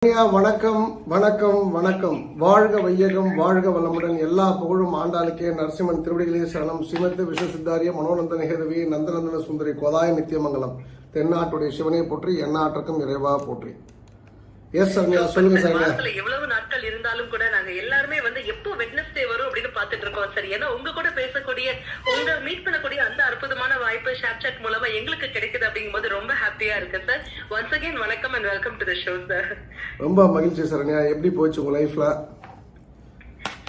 வணக்கம் வணக்கம் வணக்கம். வாழ்க வையகம் வாழ்க வளமுடன். எல்லா புகழும் ஆண்டாளுக்கே. நரசிம்மன் திருவடிகளே சரணம். ஸ்ரீமத் விஸ்வசித்தாரிய மனோநந்தன ஹேதவி நந்தநந்தன சுந்தரி கோதாய நித்தியமங்கலம். தென்னாட்டுடைய சிவனை போற்றி எண்ணாற்றுக்கும் இறைவா போற்றி. எஸ் சரண்யா, சொல்லுங்க சரண்யா. எவ்வளவு நாட்கள் இருந்தாலும் கூட நாங்க எல்லாருமே எப்போ வெட்னஸ்டே வரும் அப்படின்னு பாத்துட்டு இருக்கோம் சார். ஏன்னா உங்க கூட பேசக்கூடிய, உங்க மீட் பண்ணக்கூடிய அந்த அற்புதமான வாய்ப்பு ஷேர்சாட் மூலமா எங்களுக்கு கிடைக்குது அப்படிங்கும் போது ரொம்ப ஹாப்பியா இருக்கு சார். ஒன்ஸ் அகைன் வணக்கம் and welcome to the show sir. ரொம்ப மகிழ்ச்சி சரண்யா. எப்படி போச்சு உங்க லைஃப்ல?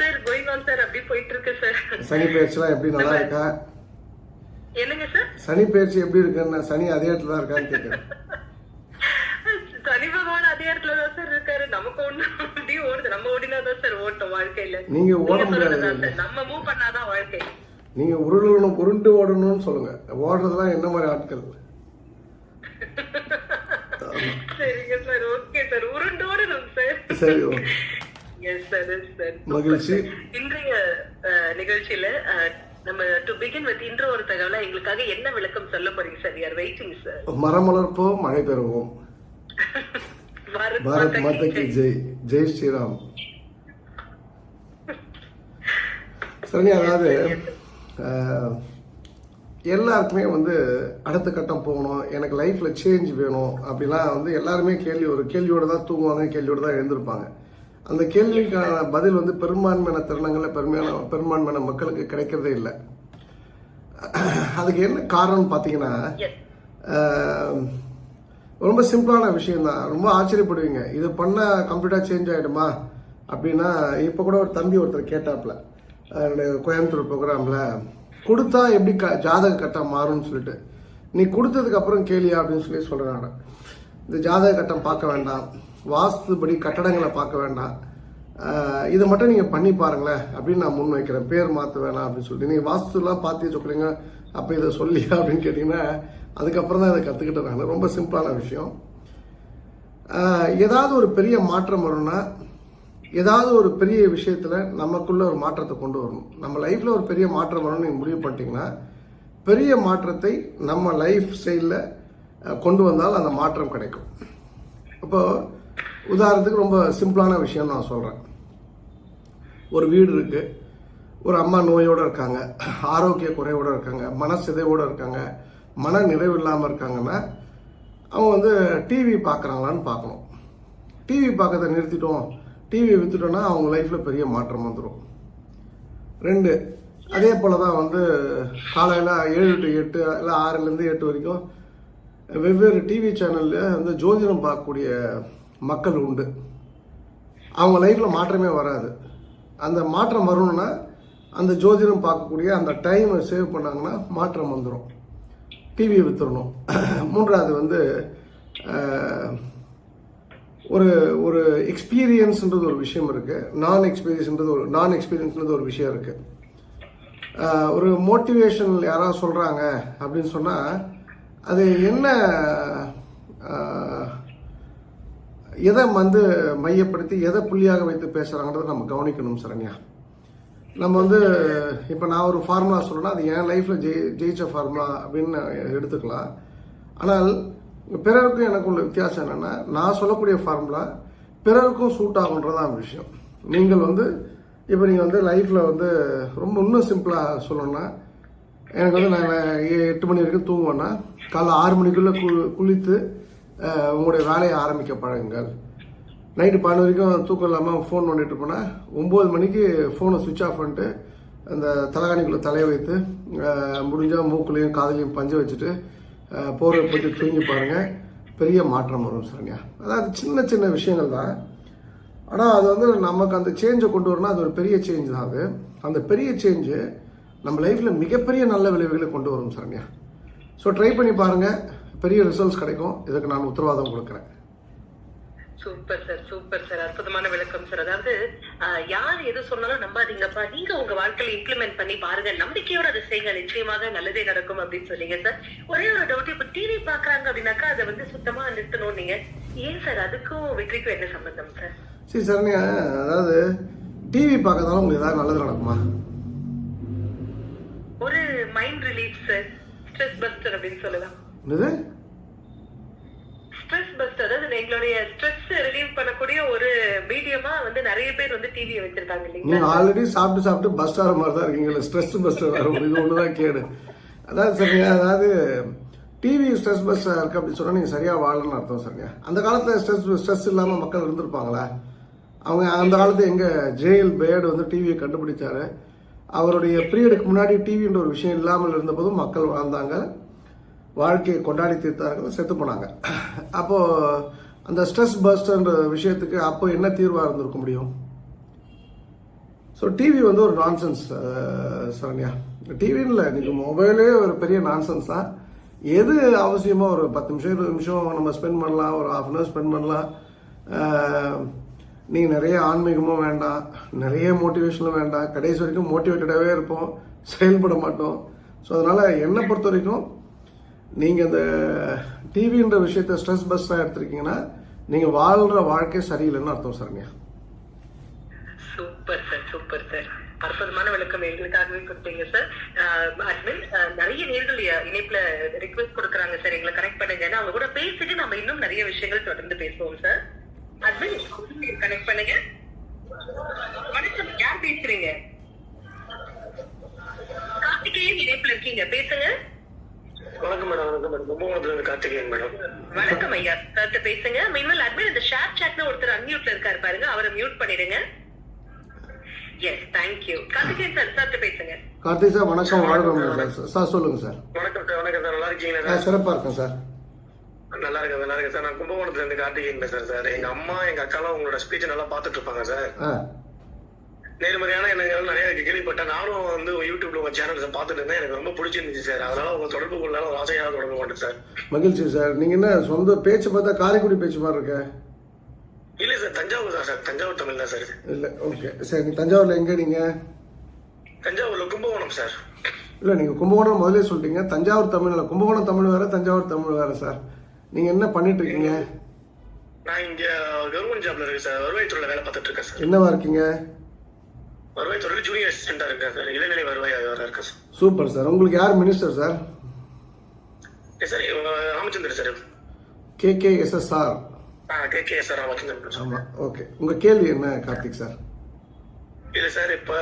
சார் கோயிங் ஆன் சார், அப்படி போயிட்டு இருக்கு சார். சனி பயிற்சிலாம் எப்படி, நல்லா இருக்கா? என்னங்க சார்? சனி பயிற்சி எப்படி இருக்குன்னு, சனி அதே இடத்துல தான் இருக்கான்னு கேட்கிறேன். சனி பகவான் அதே இடத்துல தான் சார் இருக்காரு. நமக்கு ஒண்ணு அப்படி ஓடுது, நம்ம ஓடினாதான் சார் ஓட்டும் வாழ்க்கையில. நீங்க ஓட முடியாது, நம்ம மூவ் பண்ணாதான் வாழ்க்கை. நீங்க உருண்டு ஓடணும்னு சொல்லுங்க. ஓடுறதுலாம் என்ன மாதிரி ஆட்கள்? சரிங்க சார், ஓகே சார், உருண்டு ஓடணும் சார். சரி, எஸ் சார், எஸ் சார். மகிழ்ச்சி. இன்றைய நிகழ்ச்சியில நம்ம டு பிகின் வித் இன்ட்ரோ ஒரு தகவல எங்களுக்காக என்ன விளக்கம் சொல்ல போறீங்க sir? We are waiting sir. மரம் வளர்ப்போம், மழை பெறுவோம். பாரத் மாதா கி ஜெய். ஜெய் ஸ்ரீராம். சரி, அதாவது எல்லாருக்குமே அடுத்த கட்டம் போகணும், எனக்கு லைஃப்ல சேஞ்ச் வேணும் அப்படிலாம் எல்லாருமே கேள்வியோட தான் தூங்குவாங்க, கேள்வியோட தான் எழுந்திருப்பாங்க. அந்த கேள்விக்கான பதில் பெரும்பான்மையான தருணங்களில் பெரும்பான்மையான மக்களுக்கு கிடைக்கிறதே இல்லை. அதுக்கு என்ன காரணம் பார்த்தீங்கன்னா, ரொம்ப சிம்பிளான விஷயம் தான். ரொம்ப ஆச்சரியப்படுவீங்க, இது பண்ண கம்ப்ளீட்டாக சேஞ்ச் ஆகிடுமா அப்படின்னா. இப்போ கூட ஒரு தம்பி ஒருத்தர் கேட்டாப்புல, கோயம்புத்தூர் ப்ரோக்ராமில் கொடுத்தா எப்படி ஜாதக கட்டம் மாறும்னு சொல்லிட்டு, நீ கொடுத்ததுக்கு அப்புறம் கேளியா அப்படின்னு சொல்லி சொல்கிறாங்க. இந்த ஜாதக கட்டம் பார்க்க வேண்டாம், வாஸ்துபடி கட்டடங்களை பார்க்க வேண்டாம், இதை மட்டும் நீங்கள் பண்ணி பாருங்களேன் அப்படின்னு நான் முன் வைக்கிறேன். பேர் மாற்ற வேணாம் அப்படின்னு சொல்லிட்டு, நீங்கள் வாஸ்துலாம் பார்த்து சொல்கிறீங்க, அப்போ இதை சொல்லியா அப்படின்னு கேட்டிங்கன்னா, அதுக்கப்புறம் தான் இதை கற்றுக்கிட்டேன் நான். ரொம்ப சிம்பிளான விஷயம். ஏதாவது ஒரு பெரிய மாற்றம் வரும்னா, ஏதாவது ஒரு பெரிய விஷயத்தில் நமக்குள்ள ஒரு மாற்றத்தை கொண்டு வரணும். நம்ம லைஃப்பில் ஒரு பெரிய மாற்றம் வரணும்னு நீங்கள் முடிவு பண்ணிட்டீங்கன்னா, பெரிய மாற்றத்தை நம்ம லைஃப் ஸ்டைலில் கொண்டு வந்தால் அந்த மாற்றம் கிடைக்கும். அப்போ உதாரணத்துக்கு ரொம்ப சிம்பிளான விஷயம் நான் சொல்கிறேன். ஒரு வீடு இருக்குது, ஒரு அம்மா நோயோடு இருக்காங்க, ஆரோக்கிய குறைவோடு இருக்காங்க, மனசிதைவோடு இருக்காங்க, மன நிறைவு இல்லாமல் இருக்காங்கன்னா, அவங்க டிவி பார்க்குறாங்களான்னு பார்க்கணும். டிவி பார்க்கறத நிறுத்திட்டோம், டிவியை விற்றுட்டோன்னா அவங்க லைஃப்பில் பெரிய மாற்றம் வந்துடும். 2, அதே போல் தான் காலையில் 7 to 8 இல்லை 6லேருந்து 8 வரைக்கும் வெவ்வேறு டிவி சேனலில் ஜோதிடம் பார்க்கக்கூடிய மக்கள் உண்டு. அவங்க லைஃப்பில் மாற்றமே வராது. அந்த மாற்றம் வரணும்னா அந்த ஜோதிடம் பார்க்கக்கூடிய அந்த டைமை சேவ் பண்ணாங்கன்னா மாற்றம் வந்துடும். டிவியை விற்றுடணும். 3வது ஒரு ஒரு எக்ஸ்பீரியன்ஸ்ன்றது ஒரு விஷயம் இருக்குது, நான் எக்ஸ்பீரியன்ஸ்ன்றது ஒரு விஷயம் இருக்குது. ஒரு மோட்டிவேஷன் யாராவது சொல்கிறாங்க அப்படின்னு சொன்னால், அது என்ன, எதை மையப்படுத்தி எதை புள்ளியாக வைத்து பேசுகிறாங்கன்றதை நம்ம கவனிக்கணும் சரண்யா. நம்ம இப்போ நான் ஒரு ஃபார்முலா சொல்கிறேன்னா, அது என் லைஃப்பில் ஜெயிச்ச ஃபார்முலா அப்படின்னு எடுத்துக்கலாம். ஆனால் பிறருக்கும் எனக்கு உள்ள வித்தியாசம் என்னென்னா, நான் சொல்லக்கூடிய ஃபார்முலா பிறருக்கும் சூட் ஆகுன்றதான் விஷயம். நீங்கள் இப்போ நீங்கள் லைஃப்பில் ரொம்ப இன்னும் சிம்பிளாக சொல்லணும்னா, எனக்கு நான் 8 மணி வரைக்கும் தூங்குவேன்னா, காலைல 6 மணிக்குள்ளே குளித்து உங்களுடைய வேலையை ஆரம்பிக்க பழகுங்கள். நைட்டு 12 வரைக்கும் தூக்கம் இல்லாமல் ஃபோன் பண்ணிட்டு போனால், 9 மணிக்கு ஃபோனை சுவிட்ச் ஆஃப் பண்ணிட்டு அந்த தலைகாணிக்குள்ளே தலையை வைத்து முடிஞ்சால் மூக்குலையும் காதலையும் பஞ்சு வச்சுட்டு போர்வை போட்டு தூங்கி பாருங்கள், பெரிய மாற்றம் வரும் சரண்யா. அதாவது சின்ன சின்ன விஷயங்கள் தான், ஆனால் அது நமக்கு அந்த சேஞ்சை கொண்டு வரணும். அது ஒரு பெரிய சேஞ்ச் தான். அது அந்த பெரிய சேஞ்சு நம்ம லைஃப்பில் மிகப்பெரிய நல்ல விளைவுகளை கொண்டு வரும் சரண்யா. ஸோ ட்ரை பண்ணி பாருங்கள், பெரிய ரிசல்ட்ஸ் கிடைக்கும். இதுக்கு நான் உத்தரவாதம் கொடுக்குறேன். சூப்பர் சார், சூப்பர் சார், அற்புதமான விளக்கம் சார். அதாவது யார் எது சொன்னாலும் நம்பாதீங்கப்பா, நீங்க உங்க வாழ்க்கையில இம்ப்ளிமெண்ட் பண்ணி பாருங்க, நம்பிக்கையோட அதை செய்யுங்க, நிச்சயமாக நல்லதே நடக்கும் அப்படின்னு சொன்னீங்க சார். ஒரே ஒரு டவுட், இப்ப டிவி பாக்குறாங்க அப்படின்னாக்கா அதை சுத்தமா நிறுத்தணும் நீங்க, ஏன் சார்? அதுக்கும் வெற்றிக்கும் என்ன சம்பந்தம் சார்? சரி சரண்யா, அதாவது டிவி பார்க்கறதால உங்களுக்கு ஏதாவது நல்லது நடக்குமா? ஒரு mind relief sir, stress buster அப்படின்னு சொல்லலாம். என்னது? ஸ்ட்ரெஸ் பஸ்டர், அதாவது எங்களுடைய ஸ்ட்ரெஸ் ரிலீவ் பண்ணக்கூடிய ஒரு மீடியமா வந்து நிறைய பேர் வந்து டிவியை வச்சிருக்காங்க இல்லைங்களா? நீங்க ஆல்ரெடி சாப்பிட்டு பஸ் ஆகிற மாதிரி தான் இருக்கீங்களா? ஸ்ட்ரெஸ் பஸ்டர் வர இது ஒண்ணுதான் கேடு. அதாவது சரிங்க, அதாவது டிவி ஸ்ட்ரெஸ் பஸ் இருக்கு அப்படின்னு சொன்னா நீங்க சரியா வாழணும்னு அர்த்தம் சரிங்க. அந்த காலத்துல ஸ்ட்ரெஸ் இல்லாம மக்கள் இருந்திருப்பாங்களா? அவங்க அந்த காலத்துல எங்க ஜேஎல் பேர்டு வந்து டிவியை கண்டுபிடிச்சாரு. அவருடைய பீரியடுக்கு முன்னாடி டிவின்ற ஒரு விஷயம் இல்லாமல் இருந்தபோதும் மக்கள் வாழ்ந்தாங்க, வாழ்க்கையை கொண்டாடி தீர்த்தார்கள், செத்து போனாங்க. அப்போ அந்த ஸ்ட்ரெஸ் பஸ்டர்ன்ற விஷயத்துக்கு அப்போ என்ன தீர்வாக இருந்திருக்க முடியும்? ஸோ டிவி வந்து ஒரு நான்சென்ஸ் சரண்யா. டிவின்னு இல்லை, இன்னைக்கு மொபைலே ஒரு பெரிய நான்சென்ஸ் தான். எது அவசியமோ ஒரு 10 நிமிஷம் 20 நிமிஷம் நம்ம ஸ்பெண்ட் பண்ணலாம், ஒரு ½ hour ஸ்பெண்ட் பண்ணலாம். நீ நிறைய ஆன்மீகமும் வேண்டாம், நிறைய மோட்டிவேஷனும் வேண்டாம். கடைசி வரைக்கும் மோட்டிவேட்டடாகவே இருப்போம், செயல்பட மாட்டோம். ஸோ அதனால் என்னை பொறுத்த வரைக்கும் நீங்கள் இந்த டிவின்ற விஷயத்த ஸ்ட்ரெஸ் பஸ்ஸாக எடுத்திருக்கீங்கன்னா நீங்கள் வாழ்கிற வாழ்க்கை சரியில்லைன்னு அர்த்தம் Saranya. Super sir, super sir. அற்புதமான விளக்கம் எங்களுக்காகவே கொடுத்தீங்க சார். அட்மின் நிறைய நேர்கள் இணைப்புல ரிக்வெஸ்ட் கொடுக்குறாங்க சார், எங்களை கனெக்ட் பண்ணுங்க. அவங்க கூட பேசிட்டு நம்ம இன்னும் நிறைய விஷயங்கள் தொடர்ந்து பேசுவோம் சார். அட்மின் கனெக்ட் பண்ணுங்க. வணக்கம், யார் பேசுறீங்க? கார்த்திகேயன் இணைப்புல இருக்கீங்க, பேசுங்க. வணக்கம் மேடம். வணக்கம் மேடம். கும்பகோணத்துல இருந்து கார்த்திகேயன் மேடம். வணக்கம் ஐயா, சார் பேசுங்க. மீன்வெல் அட்மின் இந்த ஷேர் சாட்ல ஒருத்தர் அன்மியூட்ல இருக்காரு பாருங்க, அவரை மியூட் பண்ணிடுங்க. Yes, thank you. Karthikeyan sir, sir பேசுங்க. கார்த்திக் சார் வணக்கம், வாழ்கிறோம் சார். சொல்லுங்க சார். வணக்கம் சார். வணக்கம் சார். நல்லா இருக்கீங்களா? சிறப்பாக இருக்கேன் சார். நல்லா இருக்கேன், நல்லா இருக்கேன் சார். நான் கும்பகோணத்துல இருந்து கார்த்திகேயன் பேசுறேன் சார். எங்க அம்மா எங்க அக்காலாம் உங்களோட ஸ்பீச் நல்லா பாத்துட்டு இருப்பாங்க சார். நேர்மறையான எண்ணங்கள் நிறைய கேள்விப்பட்டேன். நானும் வந்து யூடியூப்ல உங்க சேனல்ஸ் பாத்துட்டு இருந்தேன், எனக்கு ரொம்ப பிடிச்சிருந்துச்சு சார். அதனால உங்க தொடர்பு கொள்ளலாம் ஒரு ஆசையாக தொடர்பு கொண்டேன் சார். மகிழ்ச்சி சார். நீங்க என்ன சொந்த பேச்சு பார்த்தா காரைக்குடி பேச்சு மாதிரி இருக்க? இல்ல சார், தஞ்சாவூர் தான் சார். தஞ்சாவூர் தமிழ் தான் சார். இல்ல, ஓகே சரி. நீ தஞ்சாவூர்ல எங்க? நீங்க தஞ்சாவூர்ல கும்பகோணம் சார். இல்ல, நீங்க கும்பகோணம் முதலே சொல்லிட்டீங்க. தஞ்சாவூர் தமிழ்ல, கும்பகோணம் தமிழ் வேற, தஞ்சாவூர் தமிழ் வேற சார். நீங்க என்ன பண்ணிட்டு இருக்கீங்க? நான் இங்க கவர்மெண்ட் ஜாப்ல இருக்கேன் சார். வருவாய்த்துறையில வேலை பார்த்துட்டு இருக்கேன் சார். என்னவா இருக்கீங்க? வருவாய்த்துறையில ஜூனியர் அசிஸ்டண்டா இருக்கேன் சார். இளநிலை வருவாய் அதிகாரியா இருக்கேன் சார். Super sir. உங்களுக்கு யார் minister sir? Sir Ramachandran sir. KKSSR. KKSR Ramachandran. ஆமா, ஓகே. உங்க கேள்வி என்ன கார்த்திக் சார்? இல்ல சார், இப்ப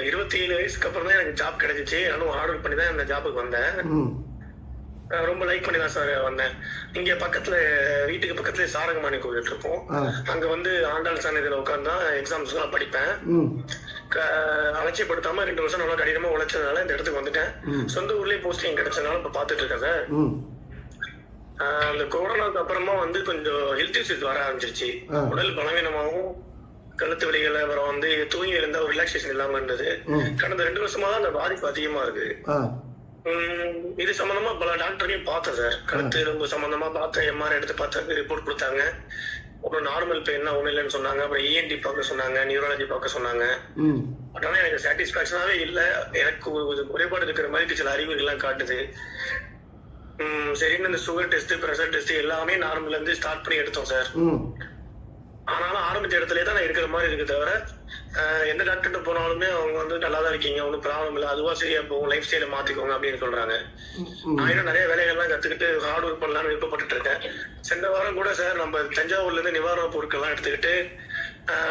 27 வயசுக்கு அப்புறம் தான் எனக்கு ஜாப் கிடைச்சிச்சு. நானும் ஆர்டர் பண்ணி தான் இந்த ஜாபுக்கு வந்தேன். ரொம்ப லைக் பண்ணி தான் சார் வந்தேன். இங்க பக்கத்துல, வீட்டுக்கு பக்கத்துல சாரங்கமாணி கோவில் இருக்கும். அங்க வந்து ஆண்டாள் சன்னதியில உட்கார்ந்து தான் எக்ஸாம்ஸ் எல்லாம் படிப்பேன். அலட்சியப்படுத்தாம 2 வருஷம் நல்லா கடினமா உழைச்சதுனால இந்த இடத்துக்கு வந்துட்டேன். சொந்த ஊர்லயே போஸ்டிங் கிடைச்சதுனால இப்ப பாத்துட்டு இருக்கேன் சார். அந்த கொரோனாக்கு அப்புறமா வந்து கொஞ்சம் ஹெல்த் இஷ்யூஸ் வர ஆரம்பிச்சிருச்சு. உடல் பலவீனமாகவும், கழுத்து வலிகள், அப்புறம் வந்து தூங்கி இருந்தா ஒரு ரிலாக்ஸேஷன் இல்லாம இருந்தது. கடந்த 2 வருஷமா தான் அந்த பாதிப்பு அதிகமா இருக்கு. இது சம்பந்தமா பல டாக்டரையும் பார்த்தேன் சார். கழுத்து ரொம்ப சம்பந்தமா பார்த்தேன். MRI எடுத்து பார்த்தா ரிப்போர்ட் கொடுத்தாங்க. அப்புறம் நார்மல் பெயின்னா ஒண்ணு இல்லைன்னு சொன்னாங்க. அப்புறம் ENT பார்க்க சொன்னாங்க, நியூராலஜி பார்க்க சொன்னாங்க. பட் ஆனா எனக்கு சாட்டிஸ்பாக்சனாவே இல்லை. எனக்கு குறைபாடு இருக்கிற மாதிரி சில அறிகுறிகள் எல்லாம் காட்டுது. சரின்னு இந்த சுகர் டெஸ்ட், பிரஷர் டெஸ்ட் எல்லாமே நார்மல்ல இருந்து ஸ்டார்ட் பண்ணி எடுத்தோம் சார். ஆனாலும் ஆரம்பிச்ச இடத்துலயே தான் நான் இருக்கிற மாதிரி இருக்கு. தவிர எந்த டாக்டர்கிட்ட போனாலுமே அவங்க வந்து நல்லா தான் இருக்கீங்க, ஒன்றும் ப்ராப்ளம் இல்லை, அதுவா சரியா போகும், லைஃப் ஸ்டைல மாத்திக்கோங்க அப்படின்னு சொல்றாங்க. நான் இன்னும் நிறைய வேலைகள்லாம் கத்துக்கிட்டு ஹார்ட் ஒர்க் பண்ணலாம்னு விருப்பப்பட்டு இருக்கேன். சென்ற வாரம் கூட சார் நம்ம தஞ்சாவூர்ல இருந்து நிவாரண பொருட்கள் எல்லாம் எடுத்துக்கிட்டு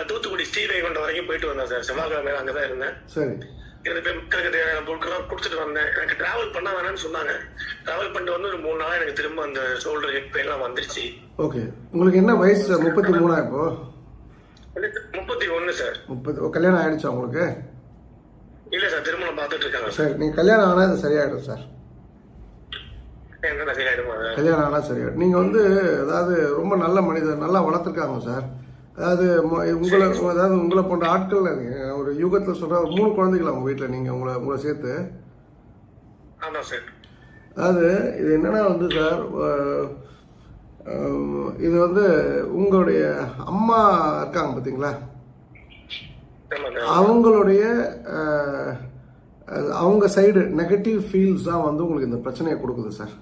தூத்துக்குடி ஸ்ரீவைகுண்டம் வரைக்கும் போயிட்டு வந்தேன் சார். செவ்வாய்க்கிழமை அங்கதான் இருந்தேன். மக்களுக்கு தேவையான பொருட்கள்லாம் கொடுத்துட்டு வந்தேன். எனக்கு டிராவல் பண்ண வேணாம்னு சொன்னாங்க. டிராவல் பண்ணிட்டு வந்து ஒரு 3 நாளா எனக்கு திரும்ப அந்த ஷோல்டர் ஹிப் பெயின் எல்லாம் வந்துருச்சு. ஓகே. உங்களுக்கு என்ன வயசு? 33 இப்போ? 31 சார். 30. கல்யாணம் ஆயிடுச்சா உங்களுக்கு? இல்ல சார், திருமணம் பார்த்துட்டு இருக்காங்க. சரி, நீங்க கல்யாணம் ஆனா அது சரியாயிடும் சார். என்ன சரியாயிடுமா? கல்யாணம் ஆனா சரியாயிடும். நீங்க வந்து அதாவது ரொம்ப நல்ல மனிதர், நல்லா வளர்த்துருக்காங்க சார். அதாவது உங்களை போன்ற ஆட்கள் ஒரு யுகத்துல சொல்ற 3 குழந்தைகள் அவங்க வீட்டுல, நீங்க உங்களை சேர்த்து. ஆமா சார். அதாவது இது என்னன்னா வந்து சார், இது வந்து உங்களுடைய அம்மா இருக்காங்க பாத்தீங்களா, அவங்களுடைய அவங்க சைடு நெகட்டிவ் ஃபீல்ஸ் தான் வந்து உங்களுக்கு இந்த பிரச்சனையை கொடுக்குது சார்.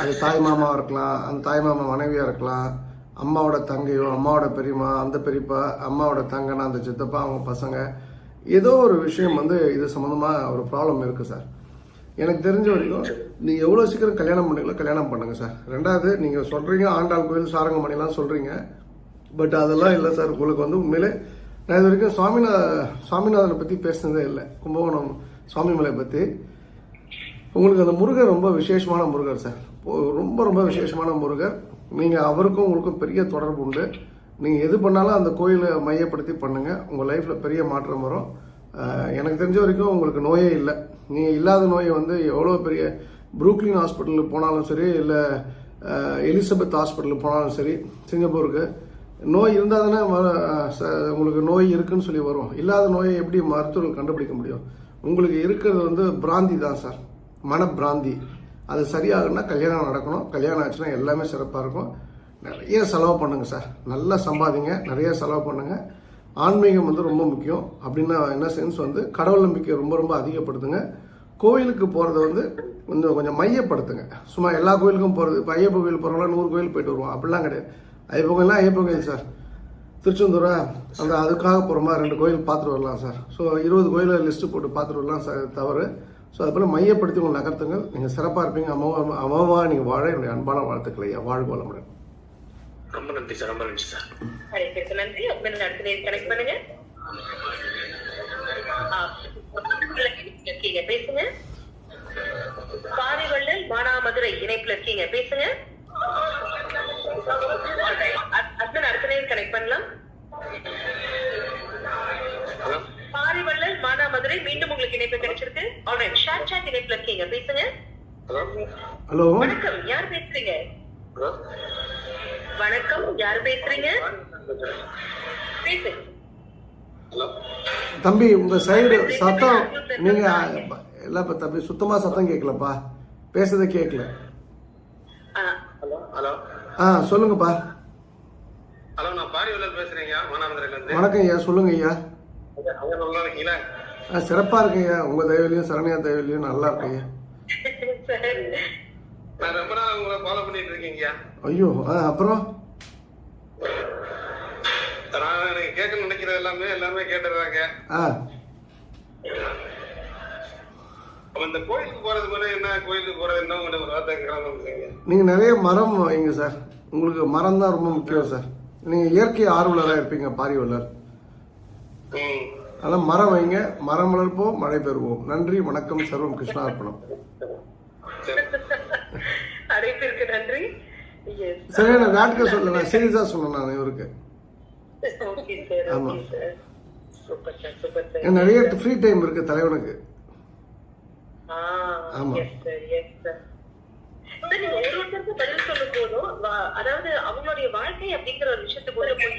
அது தாய் மாமாவா இருக்கலாம், அந்த தாய் மாமா மனைவியா இருக்கலாம், அம்மாவோட தங்கையோ, அம்மாவோட பெரியம்மா, அந்த பெரியப்பா, அம்மாவோட தங்கனா அந்த சித்தப்பா, அவங்க பசங்க, ஏதோ ஒரு விஷயம் வந்து இது சம்மந்தமாக ஒரு ப்ராப்ளம் இருக்குது சார். எனக்கு தெரிஞ்ச வரைக்கும் நீங்கள் எவ்வளோ சீக்கிரம் கல்யாணம் பண்ணீங்களோ கல்யாணம் பண்ணுங்கள் சார். ரெண்டாவது, நீங்கள் சொல்கிறீங்க ஆண்டாள் கோயில் சாரங்கமணிலாம் சொல்கிறீங்க, பட் அதெல்லாம் இல்லை சார். உங்களுக்கு வந்து உண்மையிலே நான் இது வரைக்கும் சுவாமிநாதனை பற்றி பேசினதே இல்லை, கும்பகோணம் சுவாமிமலை பற்றி. உங்களுக்கு அந்த முருகர் ரொம்ப விசேஷமான முருகர் சார், ரொம்ப ரொம்ப விசேஷமான முருகர். நீங்கள் அவருக்கும் உங்களுக்கும் பெரிய தொடர்பு உண்டு. நீங்கள் எது பண்ணாலும் அந்த கோயிலை மையப்படுத்தி பண்ணுங்கள், உங்கள் லைஃப்பில் பெரிய மாற்றம் வரும். எனக்கு தெரிஞ்ச வரைக்கும் உங்களுக்கு நோயே இல்லை. நீங்கள் இல்லாத நோயை வந்து எவ்வளோ பெரிய புரூக்லின் ஹாஸ்பிட்டலுக்கு போனாலும் சரி, இல்லை எலிசபெத் ஹாஸ்பிட்டலுக்கு போனாலும் சரி, சிங்கப்பூருக்கு நோய் இருந்தால் தானே உங்களுக்கு நோய் இருக்குன்னு சொல்லி வரும். இல்லாத நோயை எப்படி மருத்துவர்கள் கண்டுபிடிக்க முடியும்? உங்களுக்கு இருக்கிறது வந்து பிராந்தி தான் சார், மனப்பிராந்தி. அது சரியாகணும்னா கல்யாணம் நடக்கணும். கல்யாணம் ஆச்சுன்னா எல்லாமே சிறப்பாக இருக்கும். நிறைய செலவு பண்ணுங்கள் சார், நல்லா சம்பாதிங்க, நிறைய செலவு பண்ணுங்கள். ஆன்மீகம் வந்து ரொம்ப முக்கியம். அப்படின்னா என்ன சென்ஸ் வந்து கடவுள் நம்பிக்கை ரொம்ப ரொம்ப அதிகப்படுத்துங்க. கோயிலுக்கு போகிறத வந்து கொஞ்சம் மையப்படுத்துங்க. சும்மா எல்லா கோயிலுக்கும் போகிறது, இப்போ ஐயப்ப கோயில் போகிறவங்களாம் 100 கோயில் போயிட்டு வருவோம், அப்படிலாம் கிடையாது. ஐயப்ப கோயிலாம் ஐயப்ப கோயில் சார், திருச்செந்தூரா அந்த அதுக்காக போகிறோமா 2 கோயில் பார்த்துட்டு வரலாம் சார். ஸோ 20 கோயிலை லிஸ்ட்டு போட்டு பார்த்துட்டு வரலாம் சார், தவறு. ஸோ அது போல் மையப்படுத்தி உங்கள் நகர்த்துங்கள். நீங்கள் சிறப்பாக இருப்பீங்க. அமோகமாக நீங்கள் வாழ என்னுடைய அன்பான வாழ்த்துக்களை. வாழ்க வளமுடன். ரொம்ப நன்றி சார், ரொம்ப நன்றி சார். நன்றி. கனெக்ட் பண்ணுங்க. பேசுங்க. பாரிவள்ளல் மானாமதுரை இணைப்புல இருக்கீங்க, பேசுங்க. கனெக்ட் பண்ணலாம். பாரிவள்ளல் மானாமதுரை மீண்டும் உங்களுக்கு இணைப்பு கிடைச்சிருக்கு. ஆல்ரைட், ஷேர் சாட் இணைப்புல இருக்கீங்க, பேசுங்க. ஹலோ, வணக்கம், யார் பேசுறீங்க? வணக்கம், யார் பேசுறீங்க? பேசுங்க தம்பி. உங்க சைடு சத்தம் நீங்க இல்லப்பா தம்பி, சுத்தமா சத்தம் கேட்கலப்பா, பேசுறதே கேட்கல. சொல்லுங்கப்பா. ஹலோ, நான் பாரிவள்ளல் பேசுறேங்க, மானாமதுரையில இருந்து. வணக்கம் ஐயா, சொல்லுங்க ஐயா. நல்லா இருக்கீங்களா? சிறப்பா இருக்கு ஐயா, உங்க தயவுலையும் சரணியா தயவுலையும் நல்லா இருக்கு ஐயா. நான் ரொம்ப நாள் உங்களை ஃபாலோ பண்ணிட்டு இருக்கீங்க. ஐயோ, அப்புறம் நான் எனக்கு கேட்க நினைக்கிறது எல்லாமே கேட்டுறாங்க. இந்த கோயிலுக்கு போறது போல என்ன, கோயிலுக்கு போறது என்ன ஒரு வார்த்தை கேட்கறாங்க. நீங்க நிறைய மரம் வைங்க சார், உங்களுக்கு மரம் தான் ரொம்ப முக்கியம் சார். நீங்க இயற்கை ஆர்வலராக இருப்பீங்க பாரிவள்ளர், அதெல்லாம் மரம் வைங்க. மரம் வளர்ப்போம், மழை பெறுவோம். நன்றி, வணக்கம், சர்வம் கிருஷ்ணா அர்ப்பணம். அழைப்பிற்கு நன்றி. சரி, நான் நாட்க சொல்ல, நான் சீரியஸா சொன்னேன் நான் இவருக்கு. ஆமா, நிறைய ஃப்ரீ டைம் இருக்கு தலைவனுக்கு. ஆமா, பதில் சொல்லும் போதும், அதாவது அவங்களுடைய வாழ்க்கை அப்படிங்கிற ஒரு விஷயத்துக்கு உள்ள போய்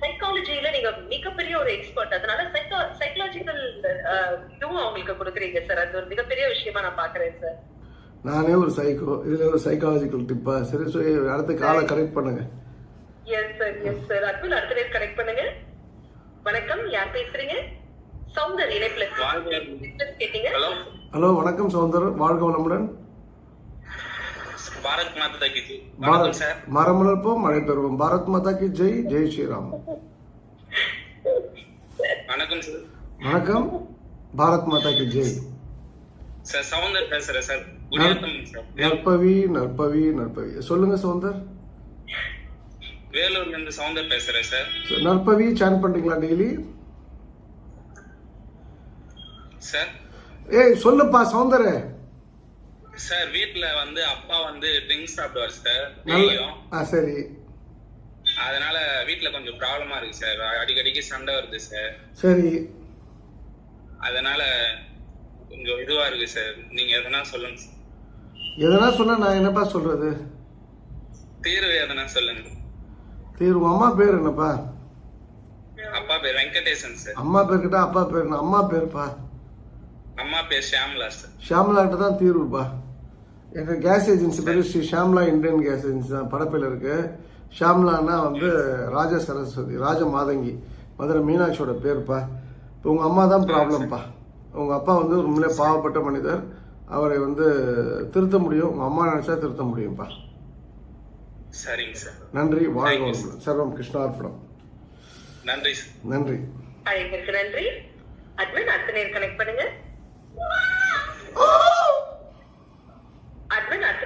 சைக்காலஜில நீங்க மிகப்பெரிய ஒரு எக்ஸ்பர்ட், அதனால சைக்காலஜிக்கல் இதுவும் அவங்களுக்கு கொடுக்குறீங்க சார். அது ஒரு மிகப்பெரிய விஷயமா நான் பாக்குறேன் சார். நானே ஒரு சைக்கோ, இதுல ஒரு சைக்காலஜிக்கல் டிப்பா? சரி, அடுத்த காலை கரெக்ட் பண்ணுங்க. Yes sir, yes sir. அற்புதம், அடுத்த நேரம் கரெக்ட் பண்ணுங்க. வணக்கம், யார் பேசுறீங்க? சௌந்தர் இணைப்புல கேட்டீங்க. ஹலோ, வணக்கம் சௌந்தர், வாழ்க வளமுடன். பாரத் மாதா கி ஜெய். மரம் வளர்ப்போம், மழை பெறுவோம். பாரத் மாதா கி ஜெய். ஜெய் ஸ்ரீராம். வணக்கம் சார். வணக்கம், பாரத் மாதா கி ஜெய். சார் சௌந்தர் பேசுறேன் சார். நற்பவி நற்பவி நற்பவி. சொல்லுங்க சௌந்தர். வேலூர்ல இருந்து சௌந்தர் பேசுறேன் சார். நற்பவி சான் பண்றீங்களா டெய்லி? சார் ஏய் சொல்லுப்பா சௌந்தர். சார் வீட்ல வந்து அப்பா வந்து ட்ரிங்க்ஸ் சாப்பிடுவார் சார் டெய்லியும். சரி, அதனால வீட்ல கொஞ்சம் ப்ராப்ளமா இருக்கு சார், அடிக்கடிக்கு சண்டை வருது சார். சரி, அதனால கொஞ்சம் இதுவா இருக்கு சார், நீங்க எதனா சொல்லுங்க சார். எதனா சொன்னா நான் என்னப்பா சொல்றது? தீர்வு எதனா சொல்லுங்க. தீர்வு? அம்மா பேர் என்னப்பா? அப்பா பேர் வெங்கடேசன் சார். அம்மா பேர் கிட்ட அப்பா பேர் என்ன? அம்மா பேருப்பா. அம்மா பேர் ஷியாமலா சார். ஷியாமலா கிட்ட தான் தீர்வுப்பா. எங்க கேஸ் ஏஜென்சி பேரு Shri Shyamala Indian gas agency தான், படப்பில் இருக்கு. ஷியாமலான்னா வந்து ராஜ சரஸ்வதி, ராஜ மாதங்கி, மதுரை மீனாட்சியோட பேருப்பா. இப்போ உங்க அம்மா தான் ப்ராப்ளம்ப்பா. உங்க அப்பா வந்து உண்மையிலே பாவப்பட்ட மனிதர், அவரை வந்து திருத்த முடியும். உங்க அம்மா நினைச்சா திருத்த முடியும்ப்பா. சரிங்க சார். நன்றி, வாழ்க சர்வம் கிருஷ்ணார்ப்பணம். நன்றி சார். நன்றி. அழைப்பிற்கு நன்றி. அட்மின் அடுத்த நேரம் கனெக்ட் பண்ணுங்க. நான்